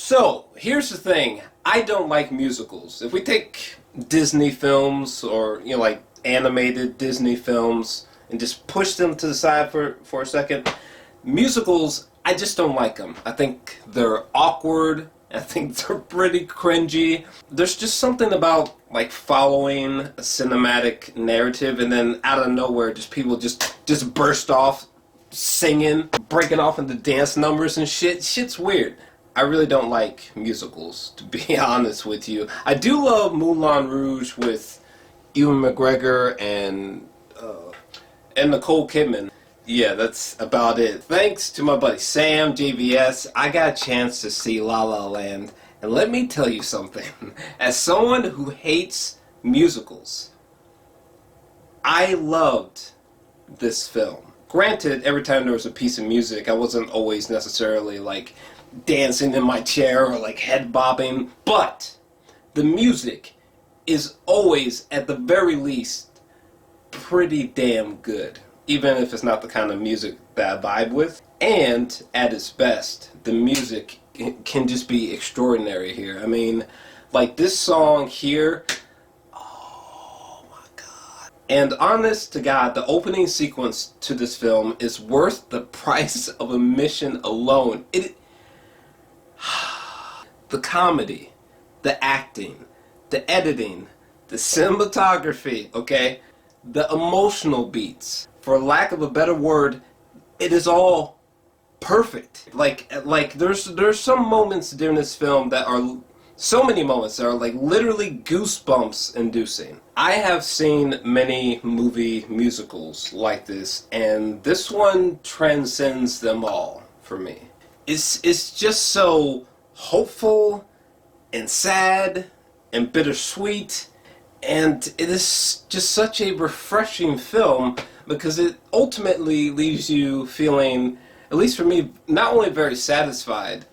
So, here's the thing. I don't like musicals. If we take Disney films or, like animated Disney films and just push them to the side for a second, musicals, I just don't like them. I think they're awkward. I think they're pretty cringy. There's just something about like following a cinematic narrative and then out of nowhere just people just burst off singing, breaking off into dance numbers and shit. Shit's weird. I really don't like musicals, to be honest with you. I do love Moulin Rouge with Ewan McGregor and Nicole Kidman. Yeah, that's about it. Thanks to my buddy Sam, JVS, I got a chance to see La La Land. And let me tell you something. As someone who hates musicals, I loved this film. Granted, every time there was a piece of music, I wasn't always necessarily like dancing in my chair or like head bobbing, but the music is always, at the very least, pretty damn good, even if it's not the kind of music that I vibe with. And at its best, the music can just be extraordinary here. I mean, like this song here, oh my god. And honest to God, the opening sequence to this film is worth the price of admission alone. The comedy, the acting, the editing, the cinematography, okay? The emotional beats. For lack of a better word, it is all perfect. Like there's some moments during this film that are, so many moments that are like literally goosebumps inducing. I have seen many movie musicals like this, and this one transcends them all for me. It's just so hopeful and sad and bittersweet, and it is just such a refreshing film because it ultimately leaves you feeling, at least for me, not only very satisfied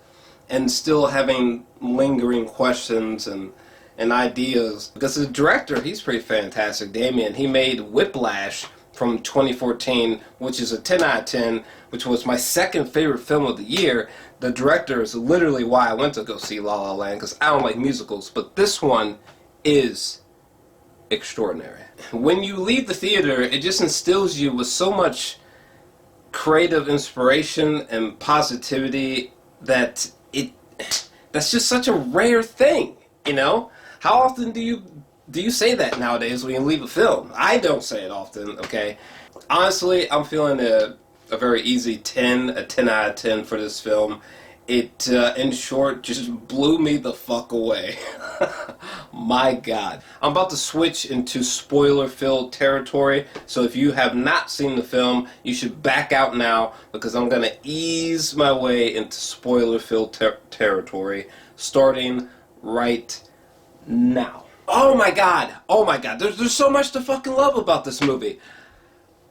and still having lingering questions and ideas, because the director, he's pretty fantastic. Damien, he made Whiplash from 2014, which is a 10 out of 10, which was my second favorite film of the year. The director is literally why I went to go see La La Land, because I don't like musicals, but this one is extraordinary. When you leave the theater, it just instills you with so much creative inspiration and positivity that that's just such a rare thing, you know? How often do you say that nowadays when you leave a film? I don't say it often, okay? Honestly, I'm feeling a very easy 10, a 10 out of 10 for this film. It, in short, just blew me the fuck away. My God. I'm about to switch into spoiler-filled territory, so if you have not seen the film, you should back out now, because I'm going to ease my way into spoiler-filled territory, starting right now. Oh my God. Oh my God. There's so much to fucking love about this movie.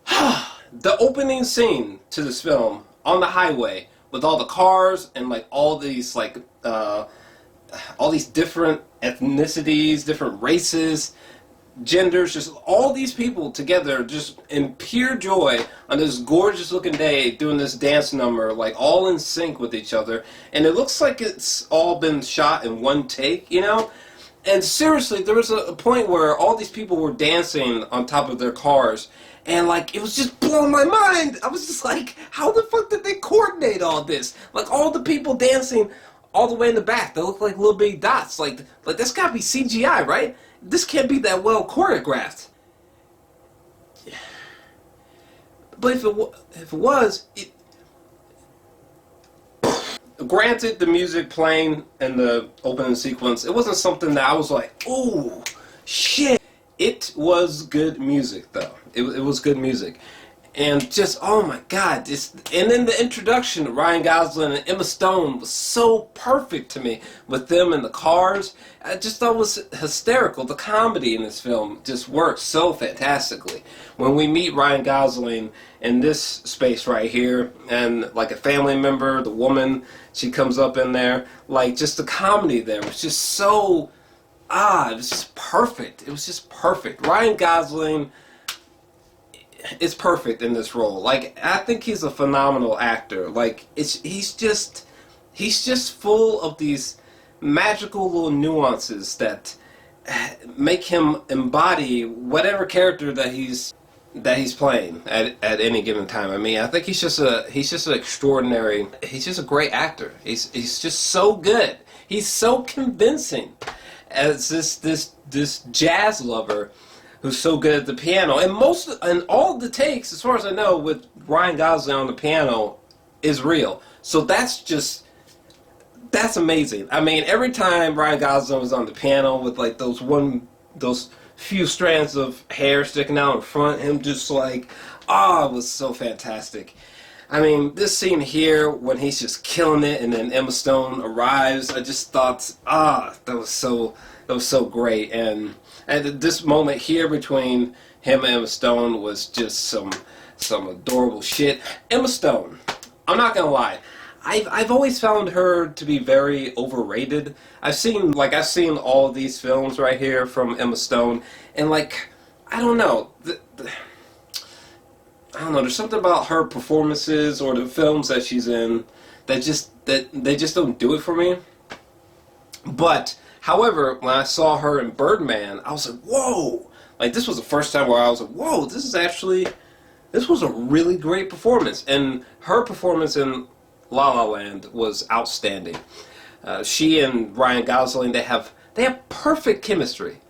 The opening scene to this film, on the highway, with all the cars and like all these like all these different ethnicities, different races, genders, just all these people together just in pure joy on this gorgeous looking day doing this dance number, like all in sync with each other. And it looks like it's all been shot in one take, you know? And seriously, there was a point where all these people were dancing on top of their cars, and like it was just blowing my mind. I was just like, how the fuck did they coordinate all this? Like all the people dancing all the way in the back, they look like little bitty dots. Like that's gotta be CGI, right? This can't be that well choreographed. But if it was, granted, the music playing in the opening sequence, it wasn't something that I was like, ooh, shit. It was good music, though. It was good music. And just, oh my God. And then the introduction, Ryan Gosling and Emma Stone was so perfect to me with them in the cars. I just thought it was hysterical. The comedy in this film just works so fantastically. When we meet Ryan Gosling in this space right here, and like a family member, the woman, she comes up in there, like just the comedy there was just so, it was just perfect. It was just perfect. Ryan Gosling is perfect in this role. Like, I think he's a phenomenal actor. Like, he's just he's just full of these magical little nuances that make him embody whatever character that he's playing at any given time. I mean, I think he's just an extraordinary. He's just a great actor. He's just so good. He's so convincing as this jazz lover who's so good at the piano. And all the takes, as far as I know, with Ryan Gosling on the piano is real. So that's amazing. I mean, every time Ryan Gosling was on the piano with like those few strands of hair sticking out in front, him just like, it was so fantastic. I mean, this scene here when he's just killing it, and then Emma Stone arrives, I just thought, that was so great. And this moment here between him and Emma Stone was just some adorable shit. Emma Stone, I'm not gonna lie, I've always found her to be very overrated. I've seen all of these films right here from Emma Stone, and like, I don't know, there's something about her performances or the films that she's in that they just don't do it for me. But however, when I saw her in Birdman, I was like, whoa! Like, this was the first time where I was like, whoa, this was a really great performance. And her performance in La La Land was outstanding. She and Ryan Gosling, they have perfect chemistry.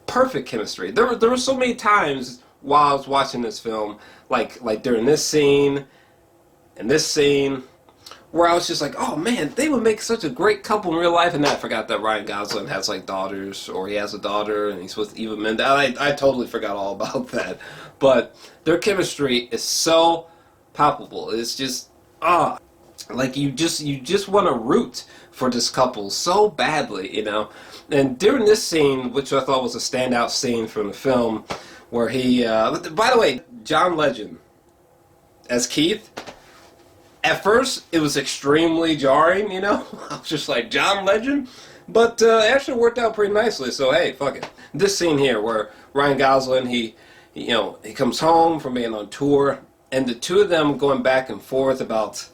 Perfect chemistry. There were so many times while I was watching this film, like during this scene and this scene, where I was just like, oh man, they would make such a great couple in real life. And I forgot that Ryan Gosling has like daughters, or he has a daughter, and he's with Eva Mendes. I totally forgot all about that. But their chemistry is so palpable. It's just, like you just want to root for this couple so badly, you know. And during this scene, which I thought was a standout scene from the film, where he, by the way, John Legend as Keith. At first, it was extremely jarring, you know. I was just like, John Legend? But it actually worked out pretty nicely, so hey, fuck it. This scene here where Ryan Gosling, he comes home from being on tour, and the two of them going back and forth about,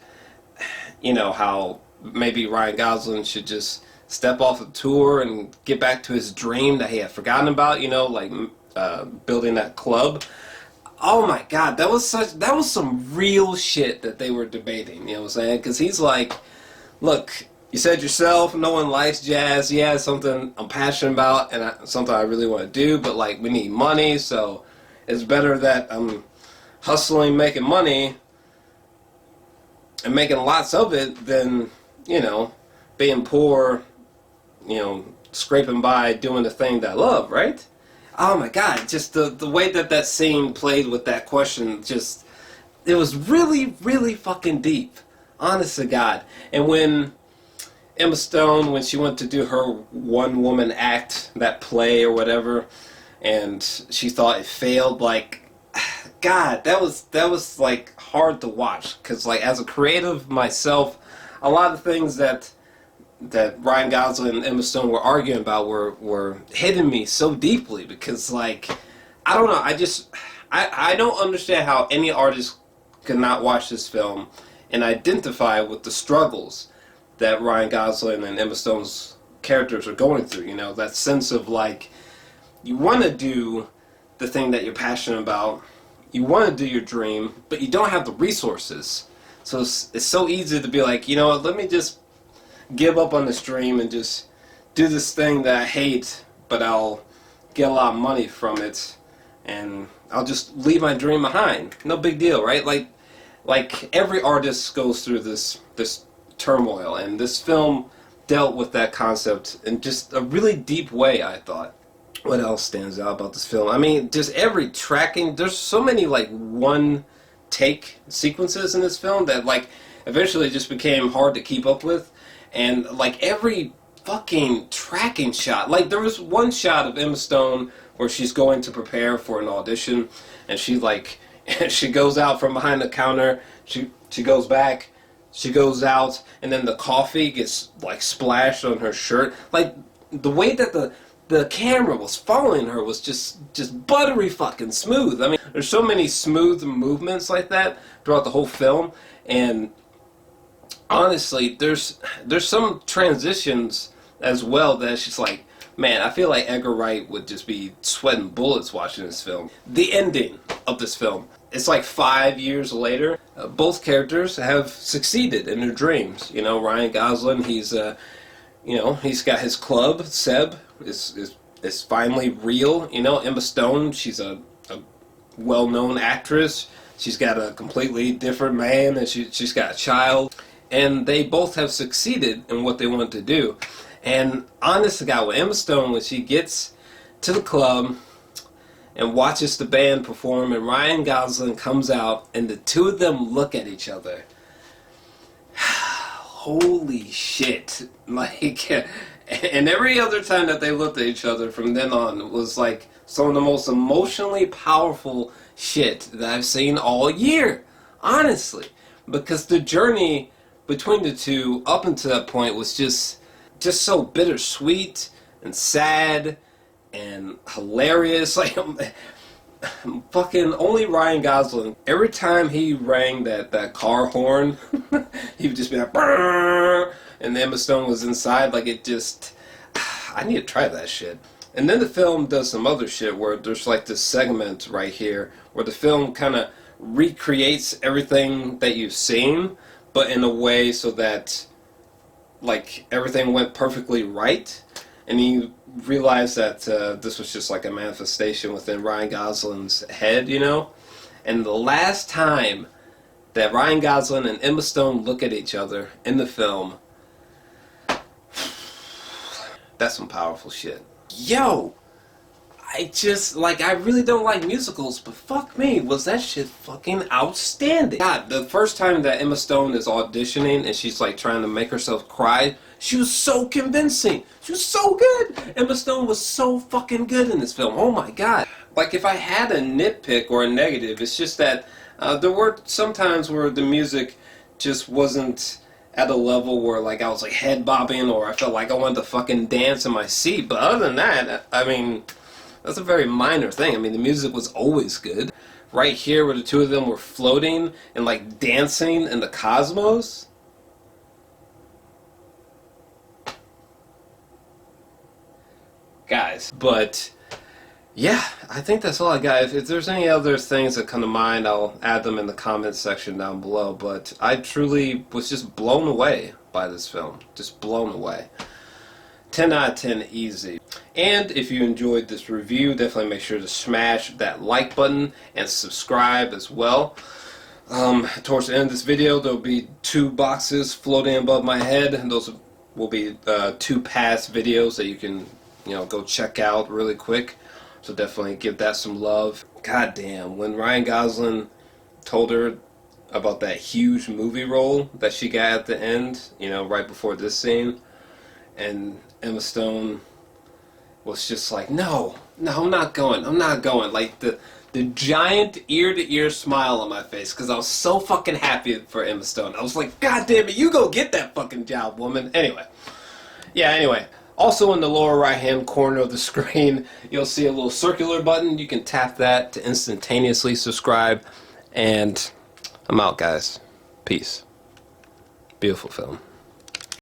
you know, how maybe Ryan Gosling should just step off the tour and get back to his dream that he had forgotten about, you know, like building that club. Oh my God, that was some real shit that they were debating, you know what I'm saying? Because he's like, look, you said yourself, no one likes jazz. Yeah, it's something I'm passionate about and something I really want to do, but like, we need money, so it's better that I'm hustling, making money, and making lots of it than, you know, being poor, you know, scraping by doing the thing that I love, right? Oh my God, just the way that scene played with that question, just, it was really, really fucking deep. Honest to God. And when Emma Stone, when she went to do her one-woman act, that play or whatever, and she thought it failed, like, God, that was like hard to watch. Because like, as a creative myself, a lot of things that Ryan Gosling and Emma Stone were arguing about were hitting me so deeply, because like, I don't know, I don't understand how any artist could not watch this film and identify with the struggles that Ryan Gosling and Emma Stone's characters are going through, you know, that sense of like, you want to do the thing that you're passionate about, you want to do your dream, but you don't have the resources. So it's so easy to be like, you know what, let me just give up on this dream and just do this thing that I hate, but I'll get a lot of money from it, and I'll just leave my dream behind. No big deal, right? Like every artist goes through this turmoil, and this film dealt with that concept in just a really deep way, I thought. What else stands out about this film? I mean, just every tracking, there's so many like one take sequences in this film that like eventually just became hard to keep up with. And like every fucking tracking shot, like there was one shot of Emma Stone where she's going to prepare for an audition, and she like she goes out from behind the counter, she goes back, she goes out, and then the coffee gets like splashed on her shirt. Like the way that the camera was following her was just buttery fucking smooth. I mean, there's so many smooth movements like that throughout the whole film, and honestly, there's some transitions as well that's just like, man, I feel like Edgar Wright would just be sweating bullets watching this film. The ending of this film, it's like 5 years later. Both characters have succeeded in their dreams. You know, Ryan Gosling, he's he's got his club. Seb is finally real. You know, Emma Stone, she's a well-known actress. She's got a completely different man, and she's got a child. And they both have succeeded in what they want to do. And honest to God, with Emma Stone, when she gets to the club and watches the band perform, and Ryan Gosling comes out, and the two of them look at each other. Holy shit. Like, and every other time that they looked at each other from then on was like some of the most emotionally powerful shit that I've seen all year. Honestly. Because the journey between the two up until that point was just so bittersweet and sad and hilarious. Like, fucking only Ryan Gosling. Every time he rang that car horn, he would just be like, brrr, and Emma Stone was inside. Like, it just, I need to try that shit. And then the film does some other shit where there's like this segment right here where the film kind of recreates everything that you've seen, but in a way so that like everything went perfectly right. And you realize that this was just like a manifestation within Ryan Gosling's head, you know? And the last time that Ryan Gosling and Emma Stone look at each other in the film, that's some powerful shit. Yo! I really don't like musicals, but fuck me, was that shit fucking outstanding. God, the first time that Emma Stone is auditioning and she's like trying to make herself cry, she was so convincing. She was so good. Emma Stone was so fucking good in this film. Oh my god. Like, if I had a nitpick or a negative, it's just that there were some times where the music just wasn't at a level where like I was like head bobbing or I felt like I wanted to fucking dance in my seat. But other than that, I mean, that's a very minor thing. I mean, the music was always good. Right here where the two of them were floating and like dancing in the cosmos. Guys, but yeah, I think that's all I got. If there's any other things that come to mind, I'll add them in the comments section down below. But I truly was just blown away by this film. Just blown away. 10 out of 10 easy. And if you enjoyed this review, definitely make sure to smash that like button and subscribe as well. Towards the end of this video, there'll be 2 boxes floating above my head, and those will be 2 past videos that you can, go check out really quick. So definitely give that some love. God damn, when Ryan Gosling told her about that huge movie role that she got at the end, right before this scene, and Emma Stone was just like, no, I'm not going. Like the giant ear-to-ear smile on my face because I was so fucking happy for Emma Stone. I was like, God damn it, you go get that fucking job, woman. Anyway. Also in the lower right-hand corner of the screen, you'll see a little circular button. You can tap that to instantaneously subscribe. And I'm out, guys. Peace. Beautiful film.